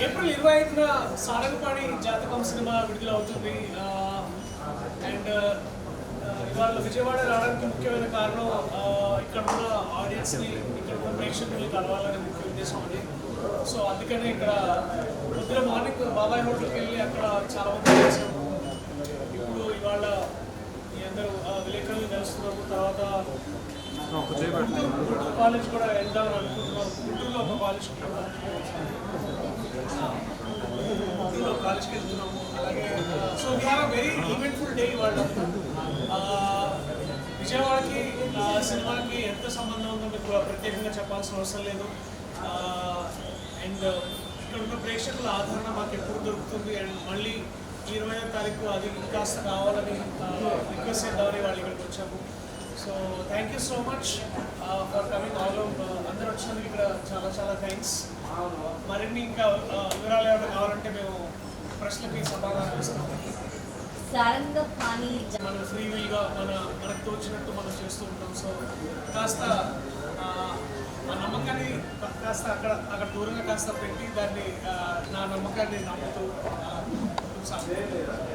April 25న Sarangapani జాతకం cinema విడుదలవుతుంది. And ఇవాళ విజయవాడ రావడానికి ముఖ్యమైన కారణం ఇక్కడ ఉన్న ఆడియన్స్ని, ఇక్కడ ఉన్న ప్రేక్షకుల్ని కలవాలనే ముఖ్య ఉద్దేశం అండి. సో అందుకనే ఇక్కడ పొద్దున మార్నింగ్ బాబాయ్ హోటల్కి వెళ్ళి అక్కడ చాలా మంది కలిసాము. ఇప్పుడు ఇవాళ మీ అందరూ విలేకరులు కలుస్తున్నాము. తర్వాత గుంటూరు కాలేజ్ కూడా వెళ్దామని అనుకుంటున్నాను. గుంటూరులో ఒక కాలేజ్కి వెళ్తున్నాము. అలాగే so we are very eventful day ఇవాళ. విజయవాడకి సినిమాకి ఎంత సంబంధం ఉందో మీకు ప్రత్యేకంగా చెప్పాల్సిన అవసరం లేదు. అండ్ ఇక్కడ ఉన్న ప్రేక్షకుల ఆదరణ మాకు ఎప్పుడు దొరుకుతుంది. అండ్ మళ్ళీ 20వ తారీఖు అది కాస్త కావాలని రిక్వెస్ట్ చేద్దామని వాళ్ళు ఇక్కడికి వచ్చాము. So thank you so much for coming all అందరూ వచ్చినందుకు ఇక్కడ చాలా చాలా థ్యాంక్స్. మరిన్ని ఇంకా వివరాలు ఏమైనా కావాలంటే మేము ప్రశ్నలకి సమాధానం ఇస్తాము. మనం ఫ్రీ వీల్గా మనకు తోచినట్టు మనం చేస్తూ ఉంటాం. సో కాస్త ఆ నమ్మకాన్ని కాస్త అక్కడ దూరంగా కాస్త పెట్టి దాన్ని నా నమ్మకాన్ని నమ్ముతూ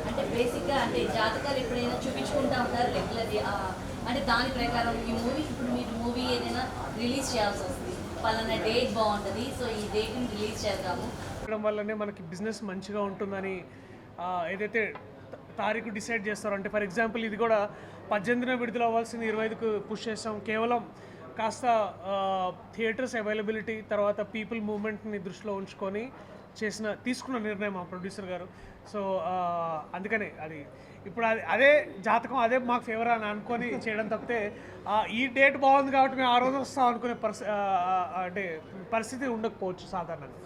అంటే బేసిక్గా అంటే జాతకాలు ఎప్పుడైనా చూపించుకుంటా ఉంటారు రెగ్యులర్లీ. అంటే దాని ప్రకారం ఈ మూవీ ఇప్పుడు మీరు మూవీ ఏదైనా రిలీజ్ చేయాల్సి వస్తుంది, పలానా డేట్ బాగుంటుంది, సో ఈ డేట్ని రిలీజ్ చేద్దాము చేయడం వల్లనే మనకి బిజినెస్ మంచిగా ఉంటుందని ఏదైతే తారీఖు డిసైడ్ చేస్తారో. అంటే ఫర్ ఎగ్జాంపుల్ ఇది కూడా 18న విడుదల అవ్వాల్సింది 25కు పుష్ చేస్తాం. కేవలం కాస్త థియేటర్స్ అవైలబిలిటీ, తర్వాత పీపుల్ మూవ్మెంట్ని దృష్టిలో ఉంచుకొని తీసుకున్న నిర్ణయం మా ప్రొడ్యూసర్ గారు. సో అందుకనే అది ఇప్పుడు అదే జాతకం అదే మాకు ఫేవర్ అని అనుకొని చేయడం తప్పితే ఈ డేట్ బాగుంది కాబట్టి మేము ఆ రోజు వస్తాం అనుకునే అంటే పరిస్థితి ఉండకపోవచ్చు సాధారణంగా.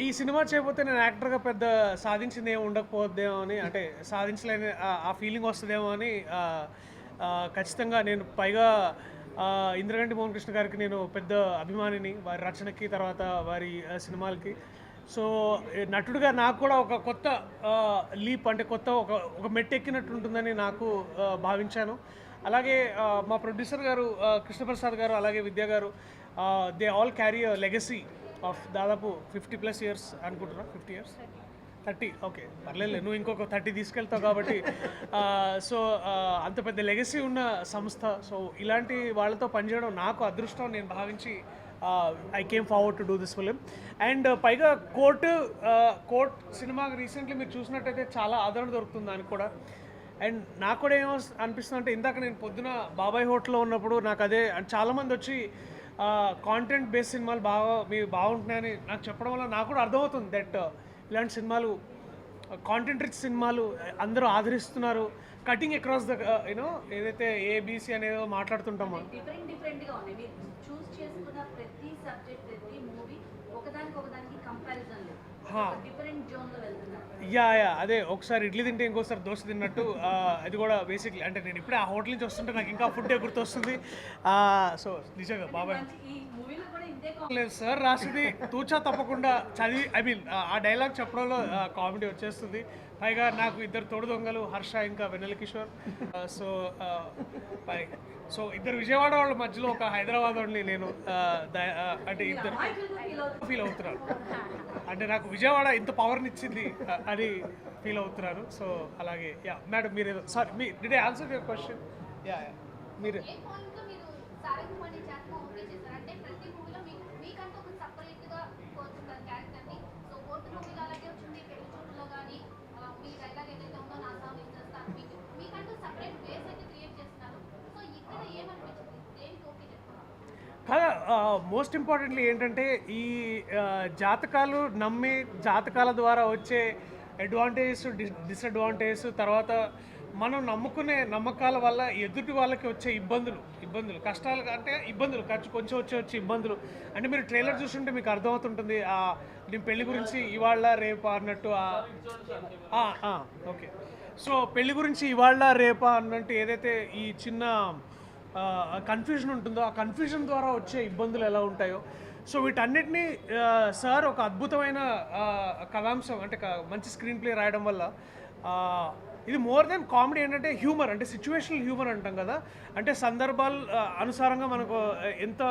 ఈ సినిమా చేయకపోతే నేను యాక్టర్గా పెద్ద సాధించింది ఏమి ఉండకపోద్దేమో అని, అంటే సాధించలేని ఆ ఫీలింగ్ వస్తుందేమో అని ఖచ్చితంగా నేను పైగా ఇంద్రగంటి మోహన్ కృష్ణ గారికి నేను పెద్ద అభిమానిని, వారి రచనకి తర్వాత వారి సినిమాలకి. సో నటుడుగా నాకు కూడా ఒక కొత్త లీప్ అంటే కొత్త ఒక మెట్టు ఎక్కినట్టు ఉంటుందని నాకు భావించాను. అలాగే మా ప్రొడ్యూసర్ గారు కృష్ణప్రసాద్ గారు అలాగే విద్యా గారు they all carry a legacy of దాదాపు 50+ ఇయర్స్ అనుకుంటున్నా. 50 years 30 ఓకే పర్లేదు, నువ్వు ఇంకొక 30 తీసుకెళ్తావు కాబట్టి. సో అంత పెద్ద లెగసీ ఉన్న సంస్థ. సో ఇలాంటి వాళ్ళతో పనిచేయడం నాకు అదృష్టం నేను భావించి I came forward to do this film. And పైగా కోర్ట్ సినిమా రీసెంట్లీ మీరు చూసినట్టయితే చాలా ఆదరణ దొరుకుతుంది దానికి కూడా. అండ్ నాకు కూడా ఏమో అనిపిస్తుంది అంటే ఇందాక నేను పొద్దున బాబాయ్ హోటల్లో ఉన్నప్పుడు నాకు అదే చాలామంది వచ్చి కాంటెంట్ బేస్డ్ సినిమాలు బాగుంటున్నాయని నాకు చెప్పడం వల్ల నాకు కూడా అర్థమవుతుంది దట్ ఇలాంటి సినిమాలు కాంటెంట్ రిచ్ సినిమాలు అందరూ ఆదరిస్తున్నారు. కటింగ్ అక్రాస్ ద యూనో ఏదైతే ఏబిసి అనేదో మాట్లాడుతుంటామో యా అదే ఒకసారి ఇడ్లీ తింటే ఇంకోసారి దోశ తిన్నట్టు అది కూడా బేసిక్లీ. అంటే నేను ఇప్పుడే ఆ హోటల్ నుంచి వస్తుంటే నాకు ఇంకా ఫుడ్ గుర్తొస్తుంది. సో నిజంగా బాబాయ్ లేదు సార్ రాసింది తూచా తప్పకుండా చదివి ఐ మీన్ ఆ డైలాగ్ చెప్పడంలో కామెడీ వచ్చేస్తుంది. పైగా నాకు ఇద్దరు తోడు దొంగలు హర్ష ఇంకా వెన్నెల కిషోర్. సో ఇద్దరు విజయవాడ వాళ్ళ మధ్యలో ఒక హైదరాబాద్ వాళ్ళని నేను అంటే ఇద్దరు ఫీల్ అవుతున్నాను. అంటే నాకు విజయవాడ ఇంత పవర్ని ఇచ్చింది అని ఫీల్ అవుతున్నాను. సో అలాగే యా మేడం మీరు sorry me did I answer your question? Yeah మీరు కదా మోస్ట్ ఇంపార్టెంట్లీ ఏంటంటే ఈ జాతకాలు నమ్మి జాతకాల ద్వారా వచ్చే అడ్వాంటేజెస్ డిసడ్వాంటేజెస్, తర్వాత మనం నమ్ముకునే నమ్మకాల వల్ల ఎదుటి వాళ్ళకి వచ్చే ఇబ్బందులు కష్టాలు అంటే ఇబ్బందులు కొంచెం వచ్చే ఇబ్బందులు. అంటే మీరు ట్రైలర్ చూస్తుంటే మీకు అర్థమవుతుంటుంది నేను పెళ్లి గురించి ఇవాళ రేపా అన్నట్టు. ఓకే సో పెళ్లి గురించి ఇవాళ రేపా అన్నట్టు ఏదైతే ఈ చిన్న కన్ఫ్యూజన్ ఉంటుందో ఆ కన్ఫ్యూజన్ ద్వారా వచ్చే ఇబ్బందులు ఎలా ఉంటాయో, సో వీటన్నిటినీ సార్ ఒక అద్భుతమైన కథాంశం అంటే మంచి స్క్రీన్ ప్లే రాయడం వల్ల ఇది మోర్ దెన్ కామెడీ ఏంటంటే హ్యూమర్, అంటే సిచ్యువేషనల్ హ్యూమర్ అంటాం కదా, అంటే సందర్భాలు అనుసారంగా మనకు ఎంత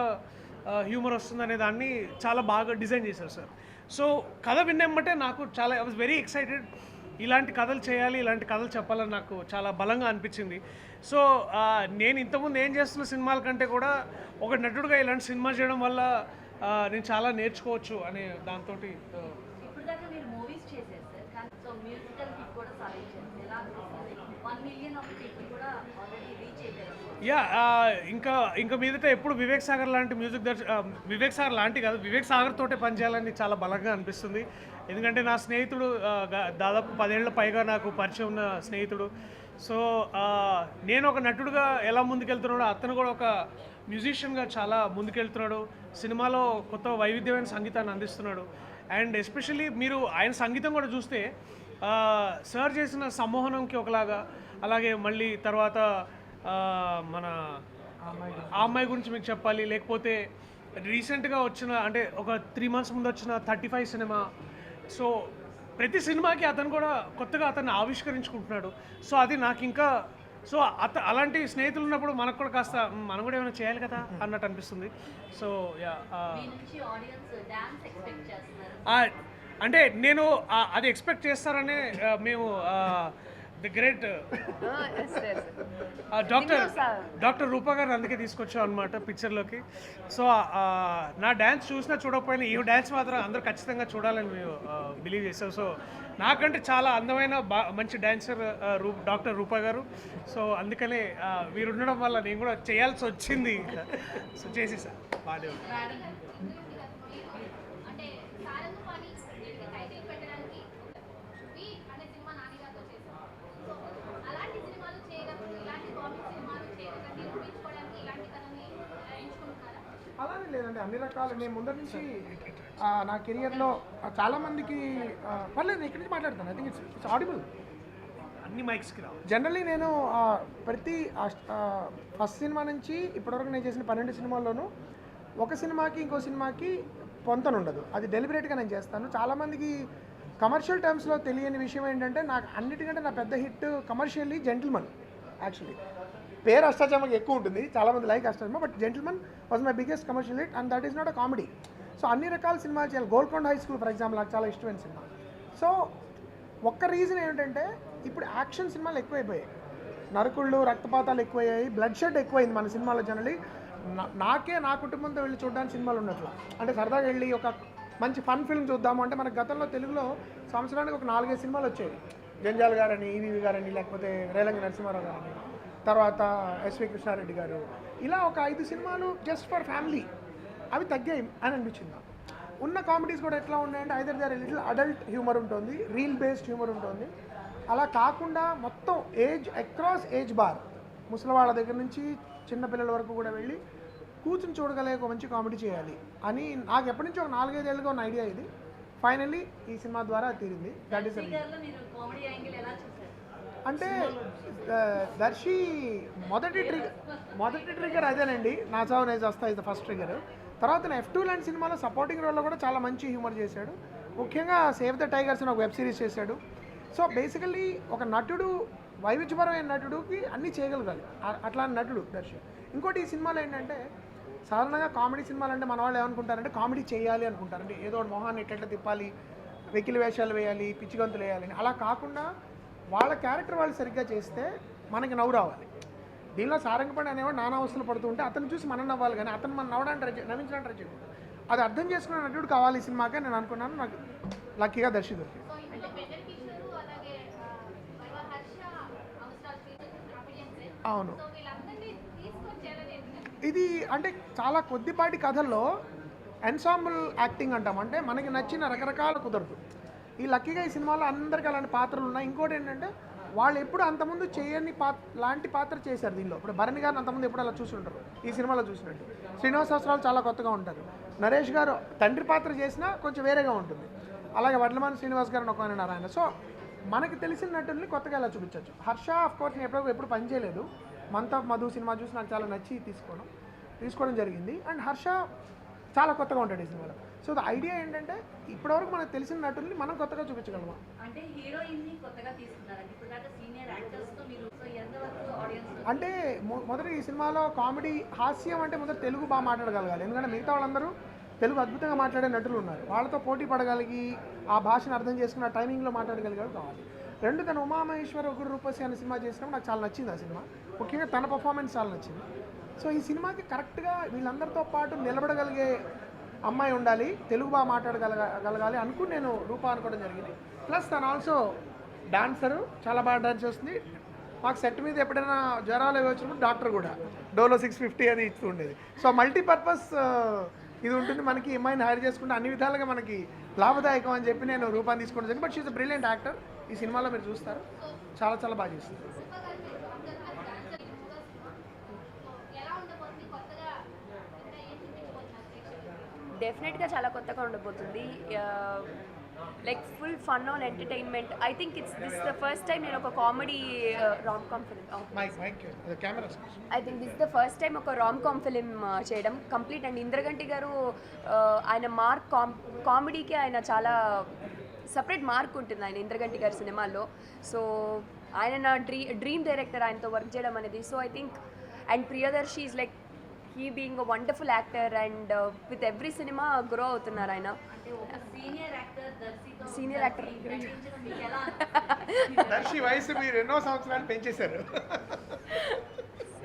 హ్యూమర్ వస్తుందనే దాన్ని చాలా బాగా డిజైన్ చేశారు సార్. సో కథ విన్నెమ్మటే నాకు చాలా ఐ వాజ్ వెరీ ఎక్సైటెడ్, ఇలాంటి కథలు చేయాలి, ఇలాంటి కథలు చెప్పాలని నాకు చాలా బలంగా అనిపించింది. సో నేను ఇంతకుముందు ఏం చేస్తున్న సినిమాల కంటే కూడా ఒక నటుడుగా ఇలాంటి సినిమా చేయడం వల్ల నేను చాలా నేర్చుకోవచ్చు అనే దాంతో. ఇప్పుడు దాకా మీరు మూవీస్ చేశారు సార్, కానీ సో మ్యూజికల్ హిట్ కూడా సాధించారు. ఎలా అనిపిస్తుంది? 1 మిలియన్ ఆఫ్ పీపుల్ కూడా ఆల్రెడీ రీచ్ అయిపోయారు. యా, ఇంకా మీదట ఎప్పుడు వివేక్ సాగర్ లాంటి వివేక్ సాగర్ లాంటి కాదు, వివేక్ సాగర్ తోటే పనిచేయాలని చాలా బలంగా అనిపిస్తుంది. ఎందుకంటే నా స్నేహితుడు, దాదాపు 10 ఏళ్ల పైగా నాకు పరిచయం ఉన్న స్నేహితుడు. సో నేను ఒక నటుడుగా ఎలా ముందుకెళ్తున్నాడో అతను కూడా ఒక మ్యూజిషియన్గా చాలా ముందుకెళ్తున్నాడు. సినిమాలో కొత్త వైవిధ్యమైన సంగీతాన్ని అందిస్తున్నాడు. అండ్ ఎస్పెషల్లీ మీరు ఆయన సంగీతం కూడా చూస్తే సార్ చేసిన సమ్మోహనంకి ఒకలాగా, అలాగే మళ్ళీ తర్వాత మన ఆ అమ్మాయి గురించి మీకు చెప్పాలి, లేకపోతే రీసెంట్గా వచ్చిన, అంటే ఒక 3 months ముందు వచ్చిన 35 సినిమా. సో ప్రతి సినిమాకి అతను కూడా కొత్తగా అతన్ని ఆవిష్కరించుకుంటున్నాడు. సో అది నాకు ఇంకా, సో అలాంటి స్నేహితులు ఉన్నప్పుడు మనకు కూడా కాస్త మనం కూడా ఏమైనా చేయాలి కదా అన్నట్టు అనిపిస్తుంది. సో యా, అంటే నేను అది ఎక్స్పెక్ట్ చేస్తారనే మేము ది గ్రేట్ డాక్టర్ రూపా గారు అందుకే తీసుకొచ్చాం అనమాట పిక్చర్లోకి. సో నా డ్యాన్స్ చూసినా చూడకపోయినా ఈ డ్యాన్స్ మాత్రం అందరూ ఖచ్చితంగా చూడాలని మేము బిలీవ్ చేస్తాం. సో నాకంటే చాలా అందమైన మంచి డాన్సర్ డాక్టర్ రూపా గారు. సో అందుకనే వీరు ఉండడం వల్ల నేను కూడా చేయాల్సి వచ్చింది. సో చేసేసా బాగా. అలానే లేదండి, అన్ని రకాలు నేను ముందర నుంచి నా కెరియర్లో చాలామందికి పర్లేదు ఇక్కడి నుంచి మాట్లాడతాను. ఐ థింక్ ఇట్స్ ఆడిబుల్ అన్ని మైక్స్కి రావు. జనరల్లీ నేను ప్రతి ఫస్ట్ సినిమా నుంచి ఇప్పటివరకు నేను చేసిన 12 సినిమాల్లోనూ ఒక సినిమాకి ఇంకో సినిమాకి పొంతన ఉండదు. అది డెలిబరేట్గా నేను చేస్తాను. చాలామందికి కమర్షియల్ టర్మ్స్లో తెలియని విషయం ఏంటంటే, నాకు అన్నిటికంటే నా పెద్ద హిట్ కమర్షియల్లీ జెంటిల్మన్. యాక్చువల్లీ పేరు అష్టాచమ్మకి ఎక్కువ ఉంటుంది, చాలామంది like Ashtachamma, but Gentleman was my biggest commercial hit and that is not a comedy. So అన్ని రకాల సినిమాలు చేయాలి. Golconda high school for example నాకు చాలా ఇష్టమైన సినిమా. సో ఒక్క రీజన్ ఏంటంటే ఇప్పుడు యాక్షన్ సినిమాలు ఎక్కువైపోయాయి, నరకుళ్ళు రక్తపాతాలు ఎక్కువయ్యాయి, బ్లడ్ షెడ్ ఎక్కువైంది మన సినిమాలో. జనరలీ నాకే నా కుటుంబంతో వెళ్ళి చూడడానికి సినిమాలు ఉన్నట్లు, అంటే సరదాగా వెళ్ళి ఒక మంచి ఫన్ ఫిల్మ్ చూద్దాము అంటే మనకు గతంలో తెలుగులో సంవత్సరానికి ఒక 4-5 సినిమాలు వచ్చేవి. జంజాల్ గారని, ఈవీవి గారని, లేకపోతే రేలంగి నరసింహారావు గారని, తర్వాత ఎస్వి కృష్ణారెడ్డి గారు, ఇలా ఒక 5 సినిమాలు జస్ట్ ఫర్ ఫ్యామిలీ. అవి తగ్గాయి అని అనిపించింది. ఉన్న కామెడీస్ కూడా ఎట్లా ఉన్నాయంటే either they are little adult humour ఉంటుంది, రీల్ బేస్డ్ హ్యూమర్ ఉంటుంది. అలా కాకుండా మొత్తం ఏజ్ అక్రాస్ ఏజ్ బార్, ముసలివాళ్ళ దగ్గర నుంచి చిన్నపిల్లల వరకు కూడా వెళ్ళి కూర్చుని చూడగలిగే ఒక మంచి కామెడీ చేయాలి అని నాకు ఎప్పటి నుంచి ఒక 4-5 ఏళ్ళుగా ఉన్న ఐడియా ఇది. ఫైనల్లీ ఈ సినిమా ద్వారా తీరింది. దట్ ఈస్ అంటే దర్శి మొదటి ట్రిగర్ అదేనండి, నా చావు నేజ్ వస్తా ఇస్ ద ఫస్ట్ ట్రిగర్. తర్వాత F2 లాంటి సినిమాలో సపోర్టింగ్ రోల్లో కూడా చాలా మంచి హ్యూమర్ చేశాడు. ముఖ్యంగా సేవ్ ద టైగర్స్ అని ఒక వెబ్ సిరీస్ చేశాడు. సో బేసికల్లీ ఒక నటుడు, వైవిధ్యపరమైన నటుడికి అన్నీ చేయగలగాలి, అట్లా నటుడు దర్శి. ఇంకోటి ఈ సినిమాలో ఏంటంటే, సాధారణంగా కామెడీ సినిమాలు అంటే మన వాళ్ళు ఏమనుకుంటారంటే కామెడీ చేయాలి అనుకుంటారంటే ఏదో మొహాన్ని ఎట్లా తిప్పాలి, వెకిలి వేషాలు వేయాలి, పిచ్చిగంతులు వేయాలని. అలా కాకుండా వాళ్ళ క్యారెక్టర్ వాళ్ళు సరిగ్గా చేస్తే మనకి నవ్వు రావాలి. దీనిలో సారంగపడి అనేవాడు నానా అవస్థలు పడుతూ ఉంటే అతను చూసి మనం నవ్వాలి, కానీ అతను మనం నవ్వించడానికి ట్రై చేయకూడదు. అది అర్థం చేసుకునే నటుడు కావాలి ఈ సినిమాకే నేను అనుకున్నాను. నాకు లక్కీగా దర్శి దొరికింది. అవును, ఇది అంటే చాలా కొద్దిపాటి కథల్లో ఎన్సాంబుల్ యాక్టింగ్ అంటాం, అంటే మనకి నచ్చిన రకరకాల కుదరదు. ఈ లక్కీగా ఈ సినిమాలో అందరికీ అలాంటి పాత్రలు ఉన్నాయి. ఇంకోటి ఏంటంటే వాళ్ళు ఎప్పుడు అంతకుముందు చేయని లాంటి పాత్ర చేశారు దీనిలో. ఇప్పుడు భరణి గారిని అంతకుముందు ఎప్పుడు అలా చూసి ఉంటారు, ఈ సినిమాలో చూసినట్టు. శ్రీనివాసరావు చాలా కొత్తగా ఉంటారు. నరేష్ గారు తండ్రి పాత్ర చేసినా కొంచెం వేరేగా ఉంటుంది. అలాగే వడ్లమాని శ్రీనివాస్ గారు ఒక ఆయన. సో మనకి తెలిసిన నటుల్ని కొత్తగా ఇలా చూపించవచ్చు. హర్ష ఆఫ్ కోర్స్ నేను ఎప్పుడు పని చేయలేదు. మంత్ ఆఫ్ మధు సినిమా చూసి నాకు చాలా నచ్చి తీసుకోవడం జరిగింది. అండ్ హర్ష చాలా కొత్తగా ఉంటాడు ఈ సినిమాలో. సో ద ఐడియా ఏంటంటే ఇప్పటివరకు మనకు తెలిసిన నటుల్ని మనం కొత్తగా చూపించగలమా. అంటే హీరోయిన్ ని కొత్తగా తీసుకున్నారండి. ఇప్పుడు దాకా సీనియర్ యాక్టర్స్ తో మీరు సో ఎంతవరకు ఆడియన్స్ అంటే మొదట ఈ సినిమాలో కామెడీ హాస్యం అంటే మొదట తెలుగు బాగా మాట్లాడగలగాలి. ఎందుకంటే మిగతా వాళ్ళందరూ తెలుగు అద్భుతంగా మాట్లాడే నటులు ఉన్నారు. వాళ్ళతో పోటీ పడగలిగి ఆ భాషను అర్థం చేసుకుని ఆ టైమింగ్లో మాట్లాడగలిగారు కావాలి. రెండు తను ఉమామహేశ్వర ఉగ్ర రూపసి అనే సినిమా చేసినప్పుడు నాకు చాలా నచ్చింది ఆ సినిమా. ముఖ్యంగా తన పర్ఫార్మెన్స్ చాలా నచ్చింది. సో ఈ సినిమాకి కరెక్ట్గా వీళ్ళందరితో పాటు నిలబడగలిగే అమ్మాయి ఉండాలి, తెలుగు బాగా మాట్లాడగలగాలి అనుకుని నేను రూపా అనుకోవడం జరిగింది. ప్లస్ తను ఆల్సో డాన్సరు, చాలా బాగా డాన్స్ చేస్తుంది. మాకు సెట్ మీద ఎప్పుడైనా జ్వరాలు అవి వచ్చినప్పుడు డాక్టర్ కూడా డోలో 650 అది ఇస్తూ ఉండేది. సో మల్టీపర్పస్ ఇది ఉంటుంది. మనకి అమ్మాయిని హైర్ చేసుకుంటే అన్ని విధాలుగా మనకి లాభదాయకం అని చెప్పి నేను రూపాన్ని తీసుకోవడం జరిగింది. But she's a brilliant actor. ఈ సినిమాలో మీరు చూస్తారు, చాలా చాలా బాగా చేస్తుంది. డెఫినెట్గా చాలా కొత్తగా ఉండబోతుంది. Like full fun on entertainment. I think this the first time నేను ఒక comedy rom com film I think this the first time ఒక రామ్ కామ్ ఫిలిం చేయడం కంప్లీట్. అండ్ ఇంద్రగంటి గారు ఆయన మార్క్ కామెడీకి ఆయన చాలా సపరేట్ మార్క్ ఉంటుంది ఆయన ఇంద్రగంటి గారి సినిమాల్లో. సో ఆయన నా డ్రీమ్ డైరెక్టర్, ఆయనతో వర్క్ చేయడం అనేది. So I think and Priyadarshi is like he being a wonderful actor and with every cinema grow అవుతున్నారు ఆయన. అంటే ఒక సీనియర్ యాక్టర్ దర్శితో సీనియర్ యాక్టర్ నటించడం మీకు ఎలా దర్శి వయసు మీరు ఎన్నో సంవత్సరాలు పెంచేశారు.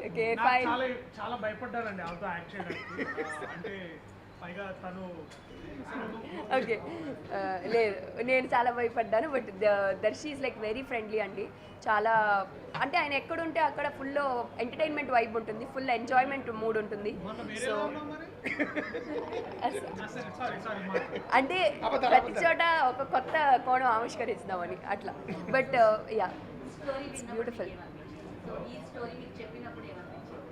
ఓకే నాకు ఫైన్. చాలా భయపడ్డానండి ఆమెతో యాక్ట్ చేయడానికి. అంటే పైగా తను ఓకే లేదు, నేను చాలా భయపడ్డాను. But Darshi is like very friendly అండి. చాలా అంటే ఆయన ఎక్కడుంటే అక్కడ ఫుల్ ఎంటర్టైన్మెంట్ వైబ్ ఉంటుంది, ఫుల్ ఎంజాయ్మెంట్ మూడ్ ఉంటుంది. సో అంటే ప్రతి చోట ఒక కొత్త కోణం ఆవిష్కరిస్తామని అట్లా. But ya it's beautiful. So ఈ స్టోరీ మీకు చెప్పినప్పుడు ఏమనిపించింది?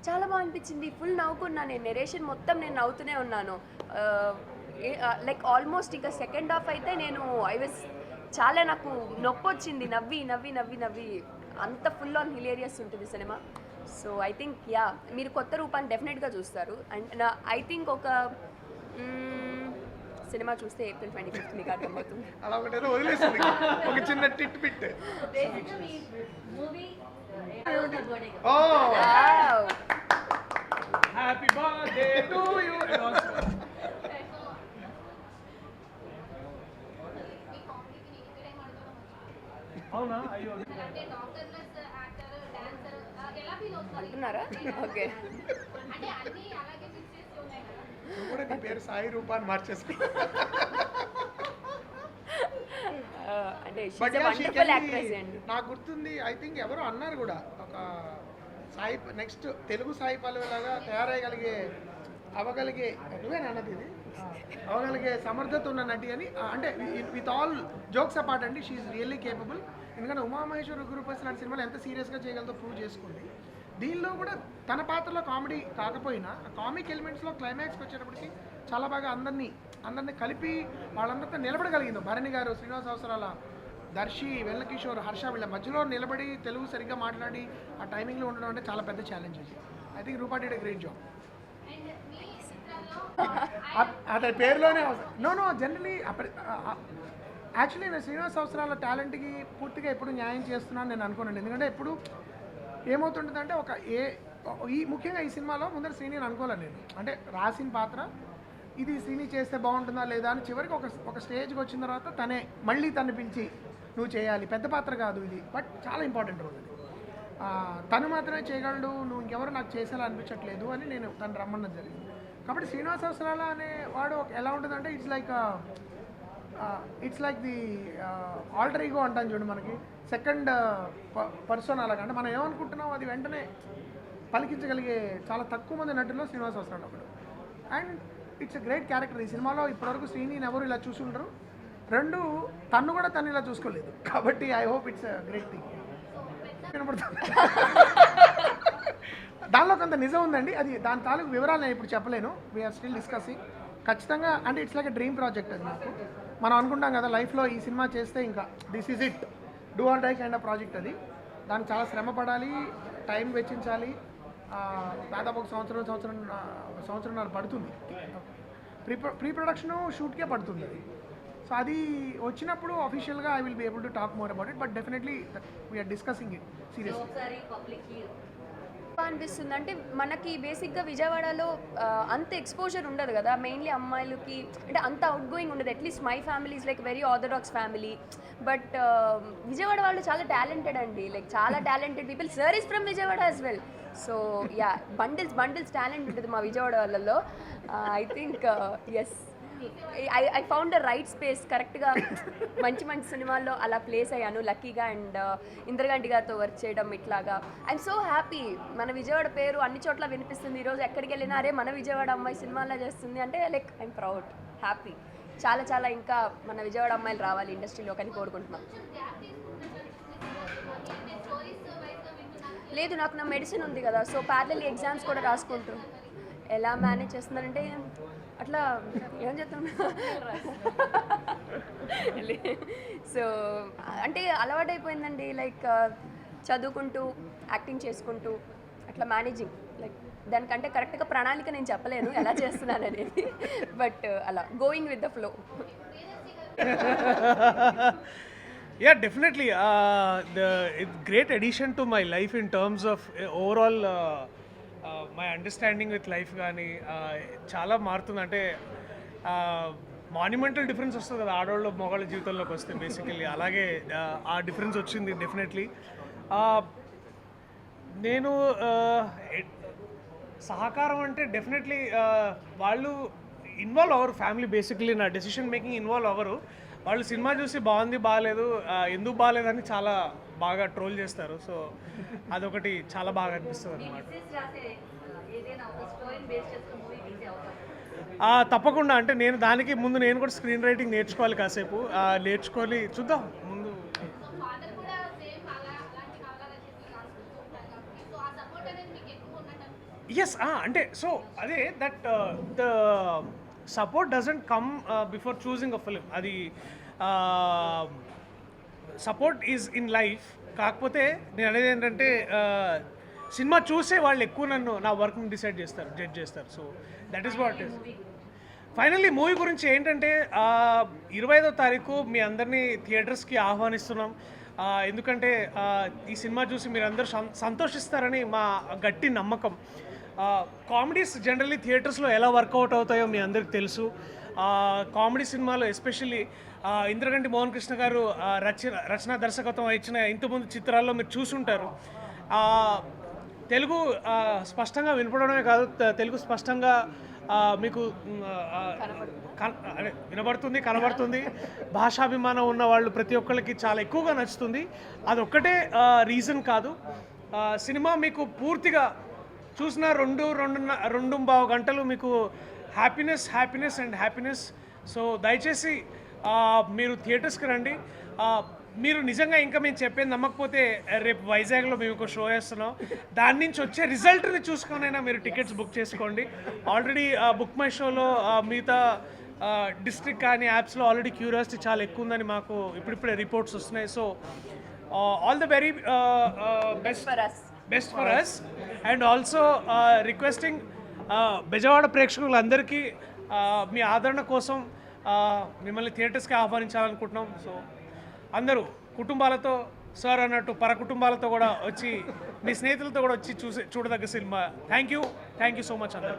చాలా బాగా అనిపించింది. ఫుల్ నవ్వుకున్నాను నేను. నెరేషన్ మొత్తం నేను నవ్వుతూనే ఉన్నాను. లైక్ ఆల్మోస్ట్ ఇంకా సెకండ్ హాఫ్ అయితే నేను చాలా నాకు నొప్పి వచ్చింది. నవ్వి నవ్వి నవ్వి నవ్వి అంత ఫుల్ ఆన్ హిలేరియస్ ఉంటుంది cinema. So I think yeah మీరు కొత్త రూపాన్ని డెఫినెట్గా చూస్తారు. అండ్ ఐ థింక్ ఒక సినిమా చూస్తే April 25th మీకు అర్థమవుతుంది. అలా ఒకటేదో వదిలేసింది, ఒక చిన్న టిట్ పిట్. బేసిక్గా మీ మూవీ బర్త్డే ఓ హ్యాపీ బర్త్డే టు యు. అవునా? అయ్యో అంటున్నారా? ఓకే నువ్వు కూడా నీ పేరు సాయి రూపా అని మార్చేసుకో. అంటే But yeah, she wonderful can be- actress అండి. నాకు గుర్తుంది, ఐ థింక్ ఎవరో అన్నారు కూడా, ఒక సాయి నెక్స్ట్ తెలుగు సాయి పల్లవిలాగా తయారయ్యగలిగే అవ్వగలిగే నువ్వేనా అన్నది ఇది అవ్వగలిగే సమర్థత ఉన్న నటి అని. అంటే విత్ ఆల్ జోక్స్ అపార్ట్ అండి, షీఈ్ రియల్లీ కేపబుల్. ఎందుకంటే ఉమామహేశ్వర ఉగ్రరూపసి లాంటి సినిమాలు ఎంత సీరియస్గా చేయగలదో ప్రూవ్ చేసుకుంది. దీనిలో కూడా తన పాత్రలో కామెడీ కాకపోయినా కామిక్ ఎలిమెంట్స్లో క్లైమాక్స్కి వచ్చేటప్పటికి చాలా బాగా అందరినీ కలిపి వాళ్ళందరితో నిలబడగలిగింది. భరణి గారు, శ్రీనివాస అవసరాల, దర్శి, వెల్లకిషోర్, హర్ష వీళ్ళ మధ్యలో నిలబడి తెలుగు సరిగ్గా మాట్లాడి ఆ టైమింగ్లో ఉండడం అంటే చాలా పెద్ద ఛాలెంజ్ అది. I think Roopa did a great job. అతని పేరులోనే నో జనరలీ యాక్చువల్లీ నేను శ్రీనివాస అవసరాల టాలెంట్కి పూర్తిగా ఎప్పుడు న్యాయం చేస్తున్నాను నేను అనుకోనండి. ఎందుకంటే ఎప్పుడు ఏమవుతుంటుందంటే ముఖ్యంగా ఈ సినిమాలో ముందర శ్రీని అనుకోలేను నేను. అంటే రాసిన పాత్ర ఇది శ్రీని చేస్తే బాగుంటుందా లేదా అని చివరికి ఒక స్టేజ్కి వచ్చిన తర్వాత తను పిలిచి నువ్వు చేయాలి, పెద్ద పాత్ర కాదు ఇది, బట్ చాలా ఇంపార్టెంట్ రోల్ ఇది, తను మాత్రమే చేయగలడు, నువ్వు ఇంకెవరు నాకు చేసేలా అనిపించట్లేదు అని నేను తను రమ్మన్నది జరిగింది. కాబట్టి శ్రీనివాస అవసరాల అనే వాడు ఎలా ఉంటుందంటే it's like the alter ego అంటాను చూడు, మనకి సెకండ్ పర్సన్ అలాగా. అంటే మనం ఏమనుకుంటున్నాం అది వెంటనే పలికించగలిగే చాలా తక్కువ మంది నటుల్లో శ్రీనివాస అవసరాలు ఒకడు. And it's a great character. ఈ సినిమాలో ఇప్పటివరకు శ్రీని ఎవరు ఇలా చూసి ఉండరు. రెండు తను కూడా తను ఇలా చూసుకోలేదు. కాబట్టి I hope it's a great thing. దానిలో కొంత నిజం ఉందండి. అది దాని తాలూకు వివరాలు నేను ఇప్పుడు చెప్పలేను. We are still discussing. ఖచ్చితంగా అంటే it's like a dream project అది నాకు. మనం అనుకుంటాం కదా లైఫ్లో ఈ సినిమా చేస్తే ఇంకా this is it, do or die kind of project అది. దానికి చాలా శ్రమ పడాలి, టైం వెచ్చించాలి. దాదాపు ఒక సంవత్సరంన్నర పడుతుంది. ప్రీ ప్రొడక్షన్ షూట్కే పడుతుంది అది. సో అది వచ్చినప్పుడు అఫీషియల్గా I will be able to talk more about it, but definitely we are discussing it seriously. ఒకసారి పబ్లిక్లీ అనిపిస్తుంది అంటే మనకి బేసిక్గా విజయవాడలో అంత ఎక్స్పోజర్ ఉండదు కదా, మెయిన్లీ అమ్మాయిలకి అంటే అంత అవుట్ గోయింగ్ ఉండదు. At least my family is like very orthodox family, but Vijayawada వాళ్ళు చాలా టాలెంటెడ్ అండి, లైక్ చాలా talented people. Sir is from Vijayawada as well. So yeah, bundles talent ఉంటుంది మా విజయవాడ వాళ్ళలో. I think yes, I found the right space. కరెక్ట్గా మంచి సినిమాల్లో అలా ప్లేస్ అయ్యాను లక్కీగా. అండ్ ఇంద్రగంటి గారితో వర్క్ చేయడం ఇట్లాగా ఐఎమ్ సో హ్యాపీ. మన విజయవాడ పేరు అన్ని చోట్ల వినిపిస్తుంది. ఈరోజు ఎక్కడికి వెళ్ళినా అరే మన విజయవాడ అమ్మాయి సినిమాల్లో చేస్తుంది అంటే లైక్ ఐఎమ్ ప్రౌడ్, హ్యాపీ. చాలా ఇంకా మన విజయవాడ అమ్మాయిలు రావాలి ఇండస్ట్రీలోకి అని కోరుకుంటున్నాం. లేదు, నాకు నా మెడిసిన్ ఉంది కదా, సో ప్యారలల్ ఎగ్జామ్స్ కూడా రాసుకుంటూ ఎలా మేనేజ్ చేస్తున్నారంటే అట్లా ఏం చేస్తాం. సో అంటే అలవాటైపోయిందండి, లైక్ చదువుకుంటూ యాక్టింగ్ చేసుకుంటూ అట్లా మేనేజింగ్. లైక్ దానికంటే కరెక్ట్గా ప్రణాళిక నేను చెప్పలేను ఎలా చేస్తున్నాను అనేది, బట్ అలా going with the flow. Yeah, definitely. It's great addition to my life in terms of overall my understanding with life. కానీ చాలా మారుతుంది. అంటే మాన్యుమెంటల్ డిఫరెన్స్ వస్తుంది కదా ఆడవాళ్ళు మగవాళ్ళ జీవితంలోకి వస్తే బేసికల్లీ. అలాగే ఆ డిఫరెన్స్ వచ్చింది డెఫినెట్లీ. నేను సహకారం అంటే డెఫినెట్లీ వాళ్ళు ఇన్వాల్వ్ అవ్వరు. ఫ్యామిలీ బేసికలీ నా డెసిషన్ మేకింగ్ ఇన్వాల్వ్ అవ్వరు. వాళ్ళు సినిమా చూసి బాగుంది బాగాలేదు ఎందుకు బాగాలేదని చాలా బాగా ట్రోల్ చేస్తారు. సో అదొకటి చాలా బాగా అనిపిస్తుంది అనమాట. తప్పకుండా. అంటే నేను దానికి ముందు నేను కూడా స్క్రీన్ రైటింగ్ నేర్చుకోవాలి, కాసేపు నేర్చుకొని చూద్దాం ముందు. ఎస్, అంటే సో అదే that the support doesn't come before choosing a film. అది సపోర్ట్ ఈజ్ ఇన్ లైఫ్. కాకపోతే నేను అనేది ఏంటంటే సినిమా చూసే వాళ్ళు ఎక్కువ నా వర్క్ని డిసైడ్ చేస్తారు, జడ్జ్ చేస్తారు. So that is what is finally. Movie గురించి ఏంటంటే 25వ తారీఖు మీ అందరినీ థియేటర్స్కి ఆహ్వానిస్తున్నాం. ఎందుకంటే ఈ సినిమా చూసి మీరు అందరూ సంతోషిస్తారని మా గట్టి నమ్మకం. కామెడీస్ జనరల్లీ థియేటర్స్లో ఎలా వర్కౌట్ అవుతాయో మీ అందరికి తెలుసు. కామెడీ సినిమాలో ఎస్పెషల్లీ ఇంద్రగంటి మోహన్ కృష్ణ గారు రచన దర్శకత్వం ఇచ్చిన ఇంతకుముందు చిత్రాల్లో మీరు చూసుంటారు. తెలుగు స్పష్టంగా వినపడమే కాదు, తెలుగు స్పష్టంగా మీకు వినబడుతుంది, కనబడుతుంది. భాషాభిమానం ఉన్న వాళ్ళు ప్రతి ఒక్కరికి చాలా ఎక్కువగా నచ్చుతుంది. అదొక్కటే రీజన్ కాదు. సినిమా మీకు పూర్తిగా చూసిన 2.5 గంటలు మీకు హ్యాపీనెస్. సో దయచేసి మీరు థియేటర్స్కి రండి. మీరు నిజంగా ఇంకా మేము చెప్పేది నమ్మకపోతే రేపు వైజాగ్లో మేము ఒక షో వేస్తున్నాం. దాని నుంచి వచ్చే రిజల్ట్ని చూసుకొనైనా మీరు టికెట్స్ బుక్ చేసుకోండి. ఆల్రెడీ బుక్ మై షోలో మిగతా డిస్ట్రిక్ట్ కానీ యాప్స్లో ఆల్రెడీ క్యూరియాసిటీ చాలా ఎక్కువ ఉందని మాకు ఇప్పుడిప్పుడే రిపోర్ట్స్ వస్తున్నాయి. So all the very best for us. And also requesting Bezawada ప్రేక్షకులందరికీ మీ ఆదరణ కోసం మిమ్మల్ని థియేటర్స్కి ఆహ్వానించాలనుకుంటున్నాం. సో అందరూ కుటుంబాలతో సార్ అన్నట్టు పర కుటుంబాలతో కూడా వచ్చి మీ స్నేహితులతో కూడా వచ్చి చూడదగ్గ cinema. Thank you so much అందరూ.